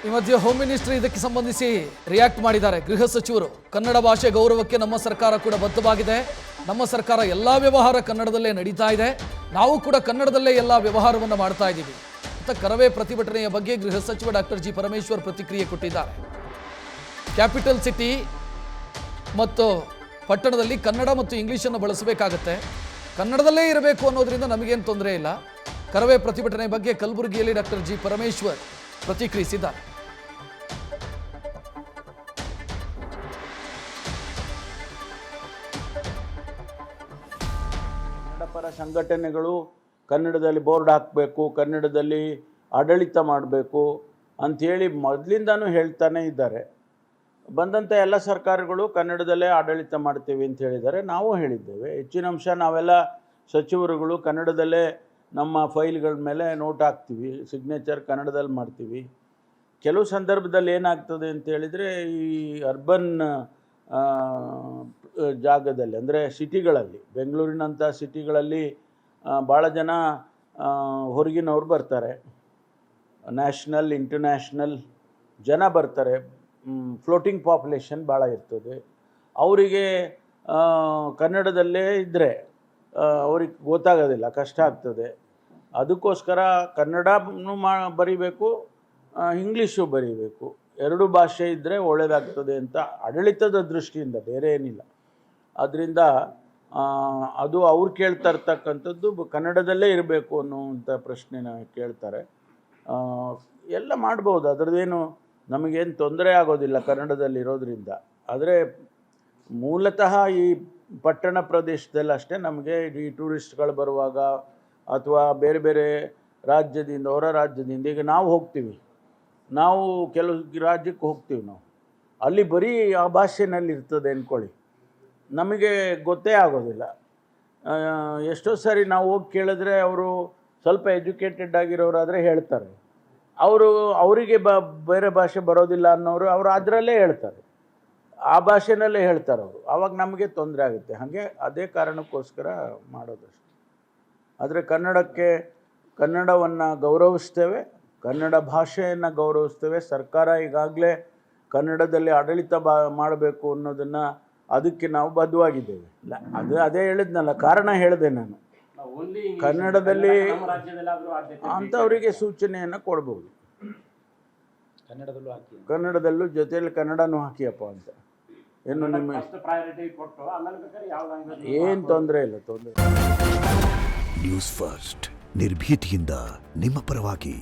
ಈ ಮಧ್ಯೆ home ministry ಇದಕ್ಕೆ ಸಂಬಂಧಿಸಿ ರಿಯಾಕ್ಟ್ ಮಾಡಿದ್ದಾರೆ. ಗೃಹ ಸಚಿವರು ಕನ್ನಡ ಭಾಷೆ ಗೌರವಕ್ಕೆ ನಮ್ಮ ಸರ್ಕಾರ ಕೂಡ ಬದ್ಧವಾಗಿದೆ. ನಮ್ಮ ಸರ್ಕಾರ ಎಲ್ಲ ವ್ಯವಹಾರ ಕನ್ನಡದಲ್ಲೇ ನಡೀತಾ ಇದೆ. ನಾವು ಕೂಡ ಕನ್ನಡದಲ್ಲೇ ಎಲ್ಲ ವ್ಯವಹಾರವನ್ನು ಮಾಡ್ತಾ ಇದ್ದೀವಿ ಅಂತ ಕರವೇ ಪ್ರತಿಭಟನೆಯ ಬಗ್ಗೆ ಗೃಹ ಸಚಿವ ಡಾಕ್ಟರ್ ಜಿ ಪರಮೇಶ್ವರ್ ಪ್ರತಿಕ್ರಿಯೆ ಕೊಟ್ಟಿದ್ದಾರೆ. ಕ್ಯಾಪಿಟಲ್ ಸಿಟಿ ಮತ್ತು ಪಟ್ಟಣದಲ್ಲಿ ಕನ್ನಡ ಮತ್ತು ಇಂಗ್ಲಿಷನ್ನು ಬಳಸಬೇಕಾಗತ್ತೆ, ಕನ್ನಡದಲ್ಲೇ ಇರಬೇಕು ಅನ್ನೋದ್ರಿಂದ ನಮಗೇನು ತೊಂದರೆ ಇಲ್ಲ. ಕರವೇ ಪ್ರತಿಭಟನೆ ಬಗ್ಗೆ ಕಲಬುರಗಿಯಲ್ಲಿ ಡಾಕ್ಟರ್ ಜಿ ಪರಮೇಶ್ವರ್ ಪ್ರತಿಕ್ರಿಯಿಸಿದ್ದಾರೆ. ಕನ್ನಡಪರ ಸಂಘಟನೆಗಳು ಕನ್ನಡದಲ್ಲಿ ಬೋರ್ಡ್ ಹಾಕಬೇಕು, ಕನ್ನಡದಲ್ಲಿ ಆಡಳಿತ ಮಾಡಬೇಕು ಅಂಥೇಳಿ ಮೊದಲಿಂದನೂ ಹೇಳ್ತಾನೆ ಇದ್ದಾರೆ. ಬಂದಂಥ ಎಲ್ಲ ಸರ್ಕಾರಗಳು ಕನ್ನಡದಲ್ಲೇ ಆಡಳಿತ ಮಾಡ್ತೀವಿ ಅಂತ ಹೇಳಿದ್ದಾರೆ. ನಾವು ಹೇಳಿದ್ದೇವೆ, ಹೆಚ್ಚಿನ ಅಂಶ ನಾವೆಲ್ಲ ಸಚಿವರುಗಳು ಕನ್ನಡದಲ್ಲೇ ನಮ್ಮ ಫೈಲ್ಗಳ ಮೇಲೆ ನೋಟ್ ಹಾಕ್ತೀವಿ, ಸಿಗ್ನೇಚರ್ ಕನ್ನಡದಲ್ಲಿ ಮಾಡ್ತೀವಿ. ಕೆಲವು ಸಂದರ್ಭದಲ್ಲಿ ಏನಾಗ್ತದೆ ಅಂತ ಹೇಳಿದರೆ, ಈ ಅರ್ಬನ್ ಜಾಗದಲ್ಲಿ ಅಂದರೆ ಸಿಟಿಗಳಲ್ಲಿ, ಬೆಂಗಳೂರಿನಂಥ ಸಿಟಿಗಳಲ್ಲಿ ಭಾಳ ಜನ ಹೊರಗಿನವ್ರು ಬರ್ತಾರೆ, ನ್ಯಾಷನಲ್ ಇಂಟರ್ನ್ಯಾಷನಲ್ ಜನ ಬರ್ತಾರೆ, ಫ್ಲೋಟಿಂಗ್ ಪಾಪ್ಯುಲೇಷನ್ ಭಾಳ ಇರ್ತದೆ. ಅವರಿಗೆ ಕನ್ನಡದಲ್ಲೇ ಇದ್ದರೆ ಅವ್ರಿಗೆ ಗೊತ್ತಾಗೋದಿಲ್ಲ, ಕಷ್ಟ ಆಗ್ತದೆ. ಅದಕ್ಕೋಸ್ಕರ ಕನ್ನಡನೂ ಬರೀಬೇಕು, ಇಂಗ್ಲೀಷು ಬರೀಬೇಕು, ಎರಡು ಭಾಷೆ ಇದ್ದರೆ ಒಳ್ಳೆಯದಾಗ್ತದೆ ಅಂತ ಆಡಳಿತದ ದೃಷ್ಟಿಯಿಂದ, ಬೇರೆ ಏನಿಲ್ಲ. ಅದರಿಂದ ಅದು ಅವ್ರು ಕೇಳ್ತಾ ಇರ್ತಕ್ಕಂಥದ್ದು ಕನ್ನಡದಲ್ಲೇ ಇರಬೇಕು ಅನ್ನುವಂಥ ಪ್ರಶ್ನೆನ ಕೇಳ್ತಾರೆ. ಎಲ್ಲ ಮಾಡ್ಬೋದು, ಅದರದ್ದೇನು ನಮಗೇನು ತೊಂದರೆ ಆಗೋದಿಲ್ಲ ಕನ್ನಡದಲ್ಲಿರೋದ್ರಿಂದ. ಆದರೆ ಮೂಲತಃ ಈ ಪಟ್ಟಣ ಪ್ರದೇಶದಲ್ಲಿ ಅಷ್ಟೇ ನಮಗೆ ಈ ಟೂರಿಸ್ಟ್ಗಳು ಬರುವಾಗ ಅಥವಾ ಬೇರೆ ಬೇರೆ ರಾಜ್ಯದಿಂದ, ಹೊರ ರಾಜ್ಯದಿಂದ, ಈಗ ನಾವು ಹೋಗ್ತೀವಿ, ನಾವು ಕೆಲವು ರಾಜ್ಯಕ್ಕೆ ಹೋಗ್ತೀವಿ, ನಾವು ಅಲ್ಲಿ ಬರೀ ಆ ಭಾಷೆನಲ್ಲಿ ಇರ್ತದೆ ಅಂದ್ಕೊಳ್ಳಿ, ನಮಗೆ ಗೊತ್ತೇ ಆಗೋದಿಲ್ಲ. ಎಷ್ಟೋ ಸಾರಿ ನಾವು ಹೋಗಿ ಕೇಳಿದ್ರೆ ಅವರು ಸ್ವಲ್ಪ ಎಜುಕೇಟೆಡ್ ಆಗಿರೋರಾದರೆ ಹೇಳ್ತಾರೆ, ಅವರಿಗೆ ಬೇರೆ ಭಾಷೆ ಬರೋದಿಲ್ಲ ಅನ್ನೋರು ಅವರು ಅದರಲ್ಲೇ ಹೇಳ್ತಾರೆ, ಆ ಭಾಷೆನಲ್ಲೇ ಹೇಳ್ತಾರೆ ಅವರು. ಆವಾಗ ನಮಗೆ ತೊಂದರೆ ಆಗುತ್ತೆ. ಹಾಗೆ ಅದೇ ಕಾರಣಕ್ಕೋಸ್ಕರ ಮಾಡೋದಷ್ಟೆ. ಆದರೆ ಕನ್ನಡವನ್ನು ಗೌರವಿಸ್ತೇವೆ, ಕನ್ನಡ ಭಾಷೆಯನ್ನು ಗೌರವಿಸ್ತೇವೆ. ಸರ್ಕಾರ ಈಗಾಗಲೇ ಕನ್ನಡದಲ್ಲಿ ಆಡಳಿತ ಮಾಡಬೇಕು ಅನ್ನೋದನ್ನು, ಅದಕ್ಕೆ ನಾವು ಬದ್ಧವಾಗಿದ್ದೇವೆ. ಅದೇ ಹೇಳಿದ್ನಲ್ಲ, ಕಾರಣ ಹೇಳಿದೆ ನಾನು. ಕನ್ನಡದಲ್ಲಿ ಅಂಥವರಿಗೆ ಸೂಚನೆಯನ್ನು ಕೊಡ್ಬೋದು, ಕನ್ನಡದಲ್ಲೂ ಜೊತೆಯಲ್ಲಿ ಕನ್ನಡನೂ ಹಾಕಿಯಪ್ಪ ಅಂತ. ಏನು ನಿಮ್ಮ ಏನು ತೊಂದರೆ ಇಲ್ಲ, ತೊಂದರೆ. ನ್ಯೂಸ್ ಫಸ್ಟ್ ನಿರ್ಭೀತಿಯಿಂದ ನಿಮ್ಮ ಪರವಾಗಿ.